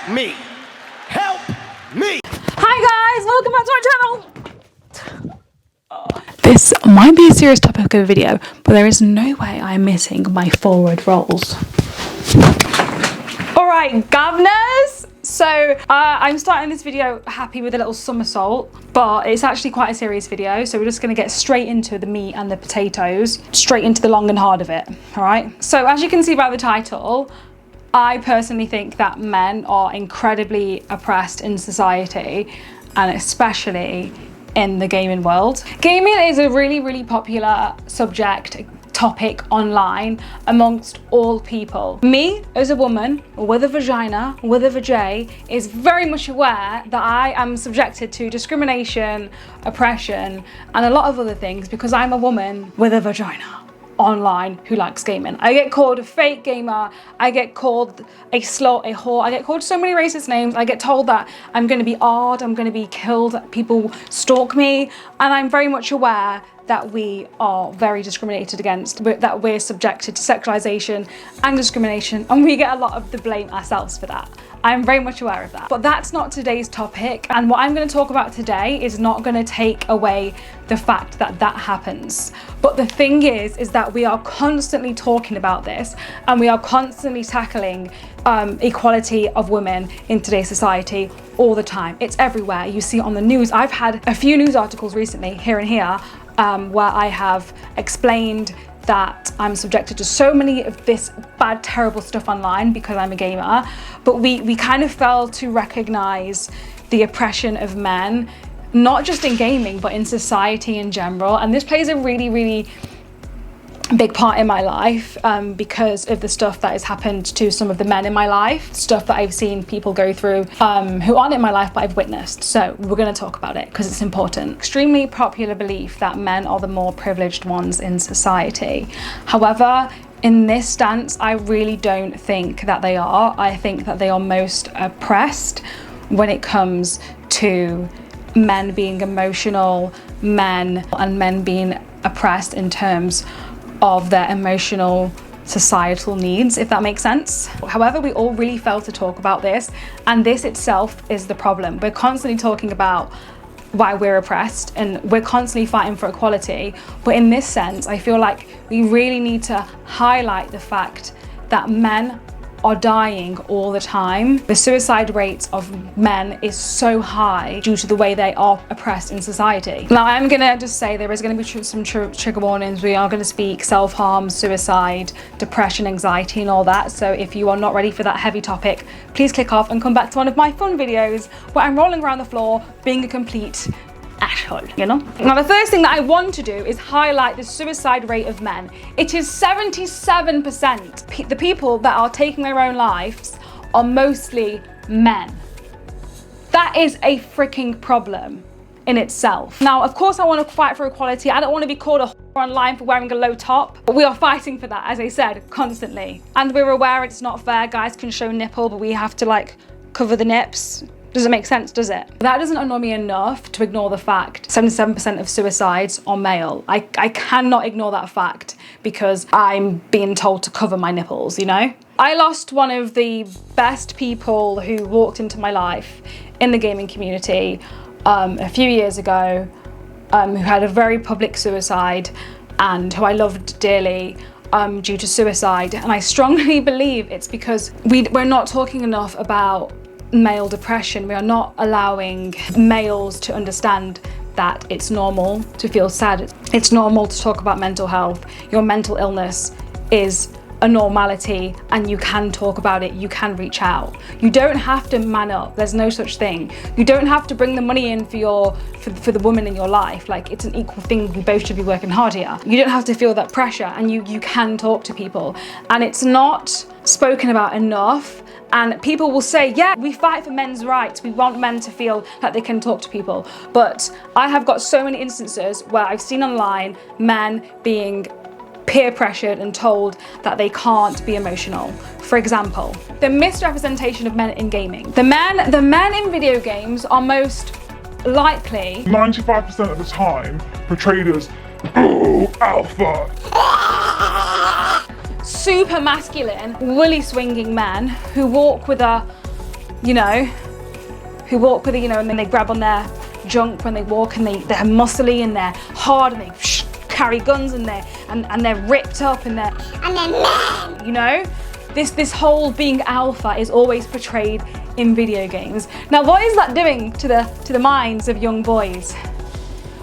me. Help me. Hi guys, welcome back to my channel. This might be a serious topic of a video, but there is no way I'm missing my forward rolls. Alright, governors! So, I'm starting this video happy with a little somersault, but it's actually quite a serious video, so we're just going to get straight into the meat and the potatoes, straight into the long and hard of it, alright? So, as you can see by the title, I personally think that men are incredibly oppressed in society, and especially in the gaming world. Gaming is a really popular topic online amongst all people. Me, as a woman with a vagina, with a vajay, is very much aware that I am subjected to discrimination, oppression, and a lot of other things because I'm a woman with a vagina online who likes gaming. I get called a fake gamer, I get called a slut, a whore, I get called so many racist names, I get told that I'm going to be odd, I'm going to be killed, people stalk me, and I'm very much aware that we are very discriminated against, that we're subjected to sexualization and discrimination, and we get a lot of the blame ourselves for that. I'm very much aware of that. But that's not today's topic, and what I'm going to talk about today is not going to take away the fact that that happens. But the thing is that we are constantly talking about this, and we are constantly tackling equality of women in today's society all the time. It's everywhere. You see it on the news. I've had a few news articles recently, here and here, where I have explained that I'm subjected to so many of this bad, terrible stuff online because I'm a gamer, but we kind of fail to recognize the oppression of men, not just in gaming, but in society in general. And this plays a really big part in my life because of the stuff that has happened to some of the men in my life, stuff that I've seen people go through who aren't in my life but I've witnessed. So we're going to talk about it because it's important. Extremely popular belief that men are the more privileged ones in society. However, in this stance, I really don't think that they are. I think that they are most oppressed when it comes to men being emotional, and men being oppressed in terms of their emotional societal needs, if that makes sense. However, we all really fail to talk about this, and this itself is the problem. We're constantly talking about why we're oppressed and we're constantly fighting for equality, but in this sense I feel like we really need to highlight the fact that men are dying all the time. The suicide rates of men is so high due to the way they are oppressed in society. Now, I'm gonna just say there is gonna be some trigger warnings. We are gonna speak self-harm, suicide, depression, anxiety, and all that. So if you are not ready for that heavy topic, please click off and come back to one of my fun videos where I'm rolling around the floor being a complete asshole, you know? Now, the first thing that I want to do is highlight the suicide rate of men. It is 77%. The people that are taking their own lives are mostly men. That is a freaking problem in itself. Now, of course, I want to fight for equality. I don't want to be called a whore online for wearing a low top, but we are fighting for that, as I said, constantly. And we're aware it's not fair. Guys can show nipple, but we have to like cover the nips. Doesn't make sense, does it? That doesn't annoy me enough to ignore the fact 77% of suicides are male. I cannot ignore that fact because I'm being told to cover my nipples, you know? I lost one of the best people who walked into my life in the gaming community a few years ago, who had a very public suicide and who I loved dearly due to suicide. And I strongly believe it's because we're not talking enough about male depression. We are not allowing males to understand that it's normal to feel sad. It's normal to talk about mental health. Your mental illness is a normality and you can talk about it, you can reach out. You don't have to man up, there's no such thing. You don't have to bring the money in for the woman in your life. Like, it's an equal thing, we both should be working hard here. You don't have to feel that pressure, and you can talk to people. And it's not spoken about enough. And people will say, yeah, we fight for men's rights. We want men to feel that they can talk to people. But I have got so many instances where I've seen online men being peer pressured and told that they can't be emotional. For example, the misrepresentation of men in gaming. The men in video games are most likely 95% of the time portrayed as alpha. super masculine, woolly swinging men who walk with a you know, who walk with it, you know, and then they grab on their junk when they walk, and they're muscly and they're hard and they carry guns and they're ripped up and they're men, you know. This whole being alpha is always portrayed in video games. Now, what is that doing to the minds of young boys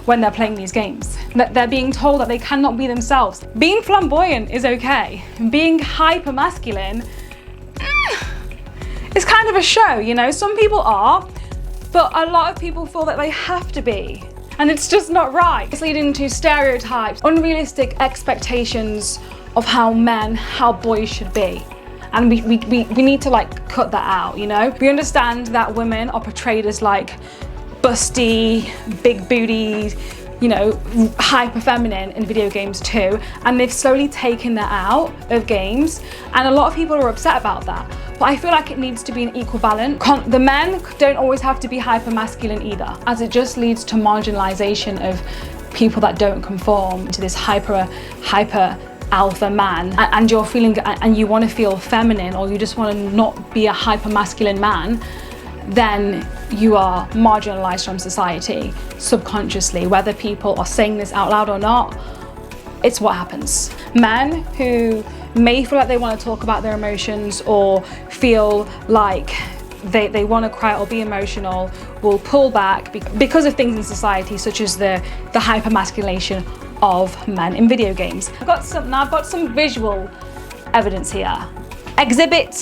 when they're playing these games? That they're being told that they cannot be themselves. Being flamboyant is okay. Being hyper masculine is kind of a show, you know. Some people are, but a lot of people feel that they have to be. And it's just not right. It's leading to stereotypes, unrealistic expectations of how boys should be. And we need to like cut that out, you know? We understand that women are portrayed as like busty, big booty, you know, hyper feminine in video games too. And they've slowly taken that out of games. And a lot of people are upset about that. But I feel like it needs to be an equal balance. The men don't always have to be hyper masculine either, as it just leads to marginalization of people that don't conform to this hyper alpha man, and you're feeling, and you want to feel feminine, or you just want to not be a hyper masculine man, then you are marginalized from society subconsciously. Whether people are saying this out loud or not, it's what happens. Men who may feel like they want to talk about their emotions or feel like they want to cry or be emotional will pull back because of things in society, such as the hypermasculation of men in video games. I've got some visual evidence here. Exhibit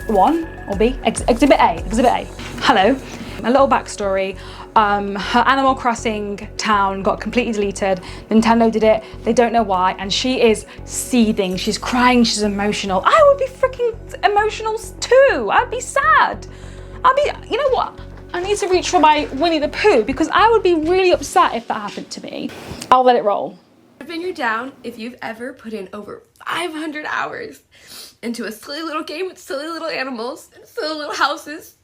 1 or B? Exhibit A. Hello. A little backstory. Her Animal Crossing town got completely deleted. Nintendo did it. They don't know why, and she is seething. She's crying. She's emotional. I would be freaking emotional too. I'd be sad. You know what? I need to reach for my Winnie the Pooh, because I would be really upset if that happened to me. I'll let it roll. Been you're down if you've ever put in over 500 hours into a silly little game with silly little animals and silly little houses,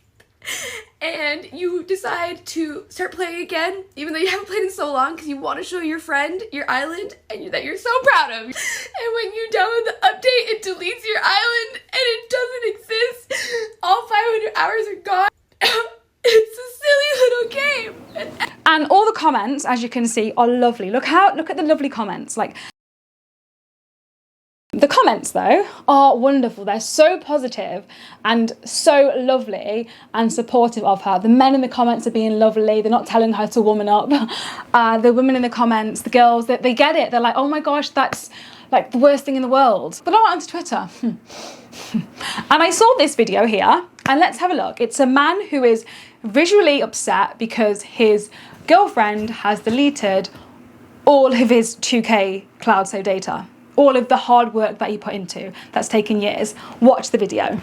and you decide to start playing again, even though you haven't played in so long, because you want to show your friend your island and that you're so proud of. And when you download the update, it deletes your island and it doesn't exist. All 500 hours are gone. It's a silly little game. And all the comments, as you can see, are lovely. Look at the lovely comments. Like, the comments though are wonderful. They're so positive and so lovely and supportive of her. The men in the comments are being lovely. They're not telling her to woman up. The women in the comments, the girls, they get it. They're like, oh my gosh, that's like the worst thing in the world. But I went onto Twitter. And I saw this video here, and let's have a look. It's a man who is visually upset because his girlfriend has deleted all of his 2K cloud save data. All of the hard work that he put into, that's taken years. Watch the video.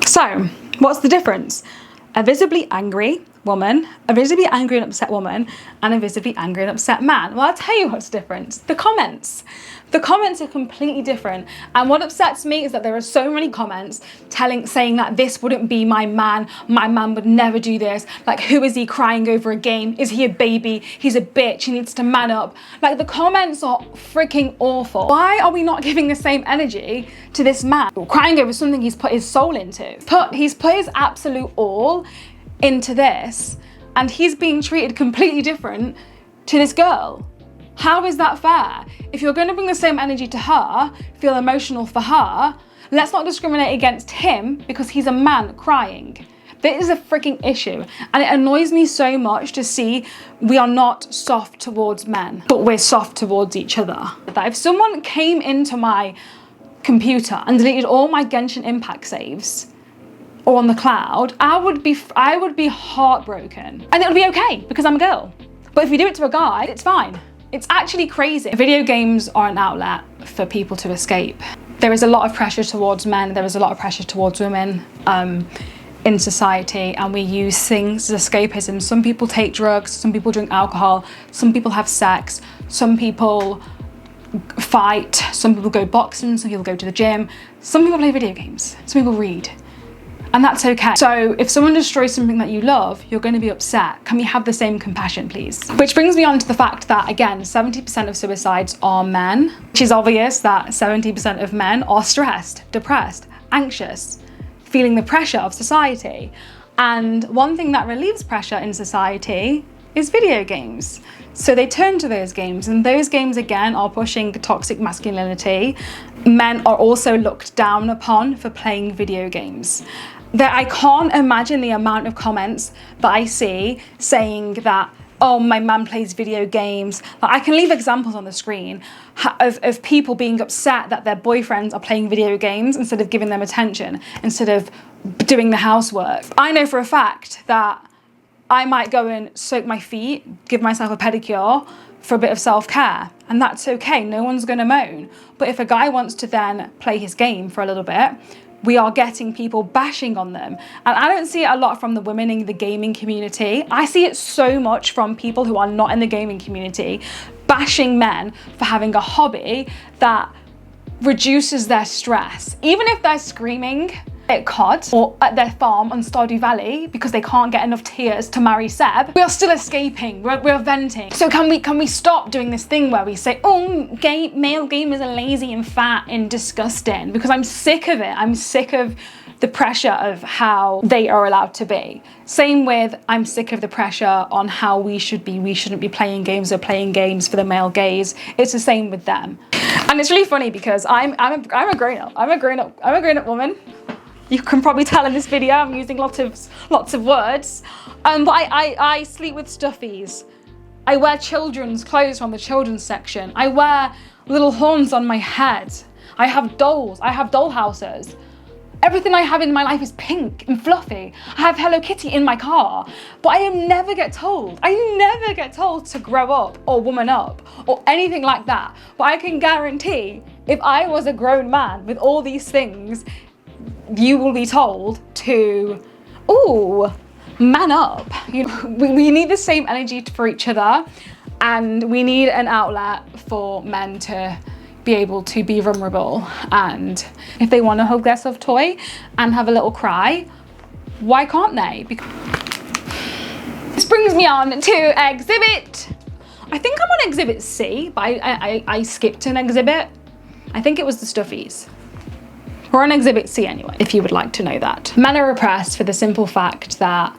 So, what's the difference? A visibly angry woman, a visibly angry and upset woman, and a visibly angry and upset man. Well, I'll tell you what's different. The comments. The comments are completely different. And what upsets me is that there are so many comments saying that this wouldn't be my man would never do this. Like, who is he crying over a game? Is he a baby? He's a bitch, he needs to man up. Like, the comments are freaking awful. Why are we not giving the same energy to this man crying over something he's put his soul into? He's put his absolute all into this, and he's being treated completely different to this girl. How is that fair? If you're going to bring the same energy to her, feel emotional for her, let's not discriminate against him because he's a man crying. This is a freaking issue, and it annoys me so much to see we are not soft towards men, but we're soft towards each other. That if someone came into my computer and deleted all my Genshin Impact saves, or on the cloud, I would be heartbroken. And it would be okay because I'm a girl. But if you do it to a guy, it's fine. It's actually crazy. Video games are an outlet for people to escape. There is a lot of pressure towards men, there is a lot of pressure towards women in society, and we use things as escapism. Some people take drugs, some people drink alcohol, some people have sex, some people fight, some people go boxing, some people go to the gym, some people play video games, some people read. And that's okay. So if someone destroys something that you love, you're going to be upset. Can we have the same compassion, please? Which brings me on to the fact that, again, 70% of suicides are men, which is obvious that 70% of men are stressed, depressed, anxious, feeling the pressure of society. And one thing that relieves pressure in society is video games. So they turn to those games, and those games again are pushing toxic masculinity. Men are also looked down upon for playing video games. That I can't imagine the amount of comments that I see saying that, oh, my mum plays video games. Like, I can leave examples on the screen of people being upset that their boyfriends are playing video games instead of giving them attention, instead of doing the housework. I know for a fact that I might go and soak my feet, give myself a pedicure for a bit of self-care, and that's okay, no one's gonna moan. But if a guy wants to then play his game for a little bit, we are getting people bashing on them. And I don't see it a lot from the women in the gaming community. I see it so much from people who are not in the gaming community, bashing men for having a hobby that reduces their stress. Even if they're screaming at COD or at their farm on Stardew Valley because they can't get enough tears to marry Seb, we are still escaping, we're venting. So can we stop doing this thing where we say, oh, male gamers are lazy and fat and disgusting? Because I'm sick of it. I'm sick of the pressure of how they are allowed to be. Same with, I'm sick of the pressure on how we should be. We shouldn't be playing games or playing games for the male gaze. It's the same with them. And it's really funny because I'm a grown up. I'm a grown up woman. You can probably tell in this video I'm using lots of words. But I sleep with stuffies. I wear children's clothes from the children's section. I wear little horns on my head. I have dolls. I have doll houses. Everything I have in my life is pink and fluffy. I have Hello Kitty in my car. But I never get told to grow up or woman up or anything like that. But I can guarantee if I was a grown man with all these things, you will be told to, ooh, man up. You know, we need the same energy for each other, and we need an outlet for men to be able to be vulnerable. And if they want to hug their soft toy and have a little cry, why can't they? This brings me on to exhibit. I think I'm on exhibit C, but I skipped an exhibit. I think it was the stuffies. We're on exhibit C anyway, if you would like to know that. Men are repressed for the simple fact that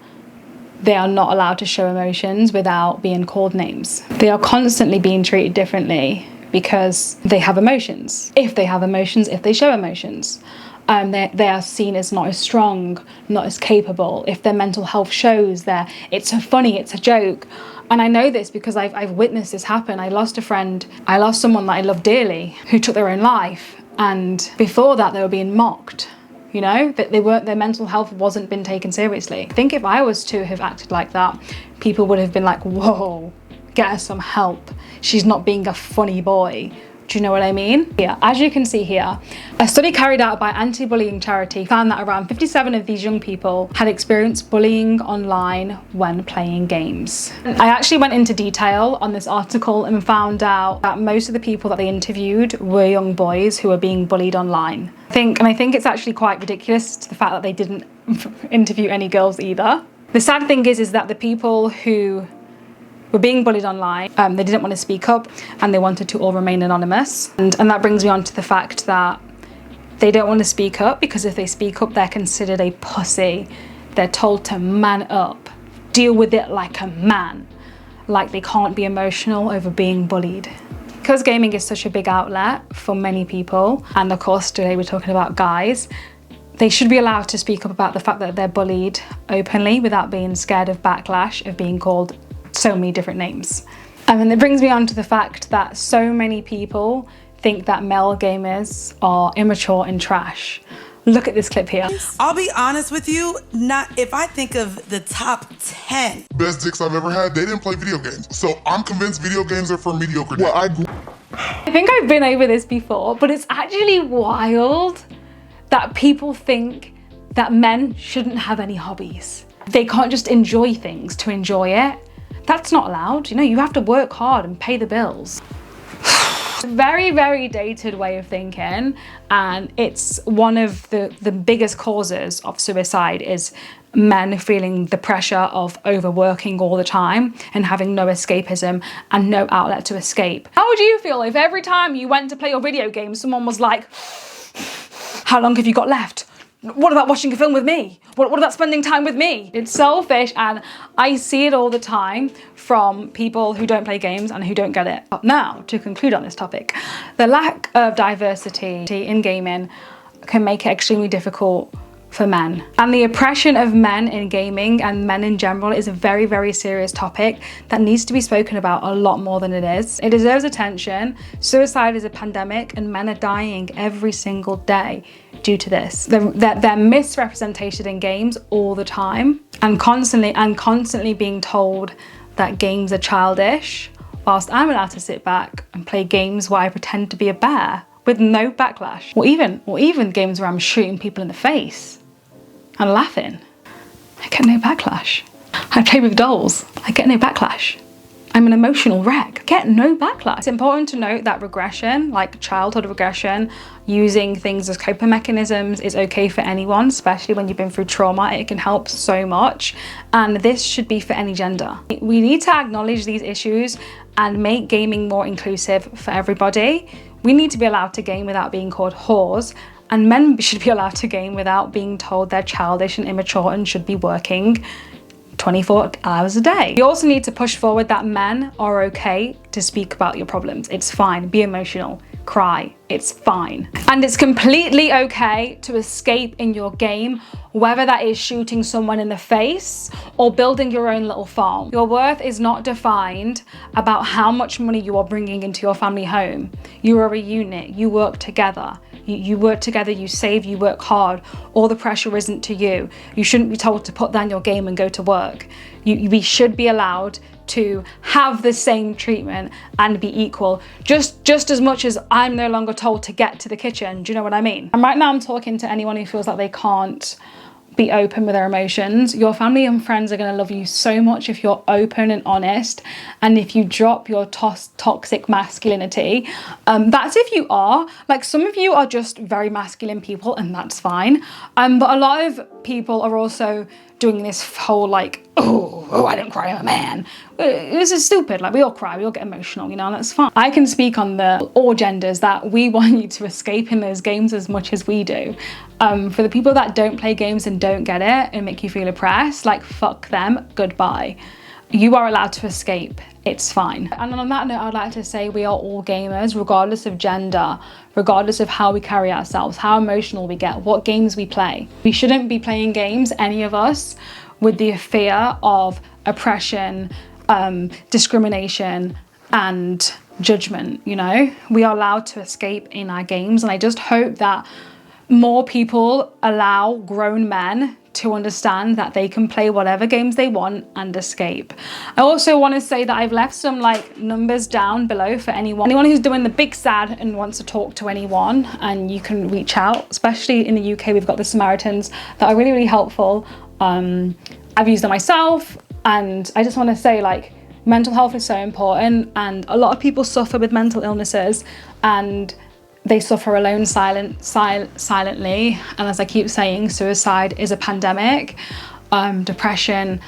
they are not allowed to show emotions without being called names. They are constantly being treated differently because they have emotions. If they have emotions, if they show emotions, they are seen as not as strong, not as capable. If their mental health shows that it's a funny, it's a joke. And I know this because I've witnessed this happen. I lost a friend, I lost someone that I love dearly who took their own life. And before that, they were being mocked, you know, that their mental health wasn't been taken seriously. I think if I was to have acted like that, people would have been like, whoa, get her some help. She's not being a funny boy. Do you know what I mean? Yeah, as you can see here, a study carried out by anti-bullying charity found that around 57 of these young people had experienced bullying online when playing games. I actually went into detail on this article and found out that most of the people that they interviewed were young boys who were being bullied online. I think it's actually quite ridiculous to the fact that they didn't interview any girls either. The sad thing is that the people who were being bullied online, they didn't want to speak up and they wanted to all remain anonymous. And that brings me on to the fact that they don't want to speak up because if they speak up, they're considered a pussy. They're told to man up, deal with it like a man, like they can't be emotional over being bullied. Because gaming is such a big outlet for many people, and of course today we're talking about guys, they should be allowed to speak up about the fact that they're bullied openly without being scared of backlash, of being called so many different names. And it brings me on to the fact that so many people think that male gamers are immature and trash. Look at this clip here. I'll be honest with you, if I think of the top 10 Best dicks I've ever had, they didn't play video games. So I'm convinced video games are for mediocre dicks. I think I've been over this before, but it's actually wild that people think that men shouldn't have any hobbies. They can't just enjoy things to enjoy it. That's not allowed. You know, you have to work hard and pay the bills. Very, very dated way of thinking, and it's one of the biggest causes of suicide is men feeling the pressure of overworking all the time and having no escapism and no outlet to escape. How would you feel if every time you went to play your video game, someone was like, how long have you got left? What about watching a film with me? What about spending time with me? It's selfish, and I see it all the time from people who don't play games and who don't get it. Now, to conclude on this topic, the lack of diversity in gaming can make it extremely difficult for men. And the oppression of men in gaming and men in general is a very, very serious topic that needs to be spoken about a lot more than it is. It deserves attention. Suicide is a pandemic and men are dying every single day due to this. They're misrepresented in games all the time and constantly being told that games are childish, whilst I'm allowed to sit back and play games where I pretend to be a bear with no backlash. Or even games where I'm shooting people in the face and laughing. I get no backlash. I play with dolls. I get no backlash. I'm an emotional wreck. Get no backlash. It's important to note that regression, like childhood regression, using things as coping mechanisms is okay for anyone, especially when you've been through trauma. It can help so much, and this should be for any gender. We need to acknowledge these issues and make gaming more inclusive for everybody. We need to be allowed to game without being called whores, and men should be allowed to game without being told they're childish and immature and should be working 24 hours a day. We also need to push forward that men are okay to speak about your problems. It's fine. Be emotional. Cry. It's fine. And it's completely okay to escape in your game, whether that is shooting someone in the face or building your own little farm. Your worth is not defined about how much money you are bringing into your family home. You are a unit. You work together. You work together, you save, you work hard. All the pressure isn't to you. You shouldn't be told to put down your game and go to work. We should be allowed to have the same treatment and be equal, just as much as I'm no longer told to get to the kitchen. Do you know what I mean? And right now I'm talking to anyone who feels like they can't be open with their emotions. Your family and friends are going to love you so much if you're open and honest, and if you drop your toxic masculinity. That's if you are. Like, some of you are just very masculine people, and that's fine. But a lot of people are also doing this whole like, oh, I don't cry, I'm a man. This is stupid. Like, we all cry, we all get emotional, you know, and that's fine. I can speak on all genders that we want you to escape in those games as much as we do. For the people that don't play games and don't get it and make you feel oppressed, like, fuck them, goodbye. You are allowed to escape. It's fine. And on that note, I'd like to say we are all gamers, regardless of gender, regardless of how we carry ourselves, how emotional we get, what games we play. We shouldn't be playing games, any of us, with the fear of oppression, discrimination, and judgment, you know? We are allowed to escape in our games, and I just hope that more people allow grown men to understand that they can play whatever games they want and escape. I also want to say that I've left some numbers down below for anyone who's doing the big sad and wants to talk to anyone, and you can reach out. Especially in the UK, we've got the Samaritans that are really, really helpful. I've used them myself, and I just want to say, mental health is so important, and a lot of people suffer with mental illnesses, and they suffer alone silently. And as I keep saying, suicide is a pandemic. Depression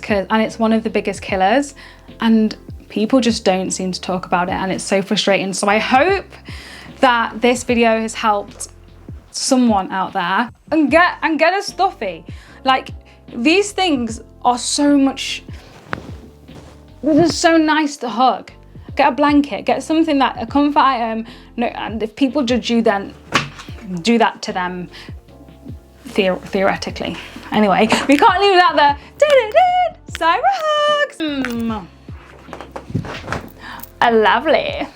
and it's one of the biggest killers, and people just don't seem to talk about it, and it's so frustrating. So I hope that this video has helped someone out there and get a stuffy. Like, these things are so much, they're so nice to hug. Get a blanket, get something that, a comfort item. No, and if people judge you, then do that to them, theoretically. Anyway, we can't leave that there. Cyber hugs. Lovely.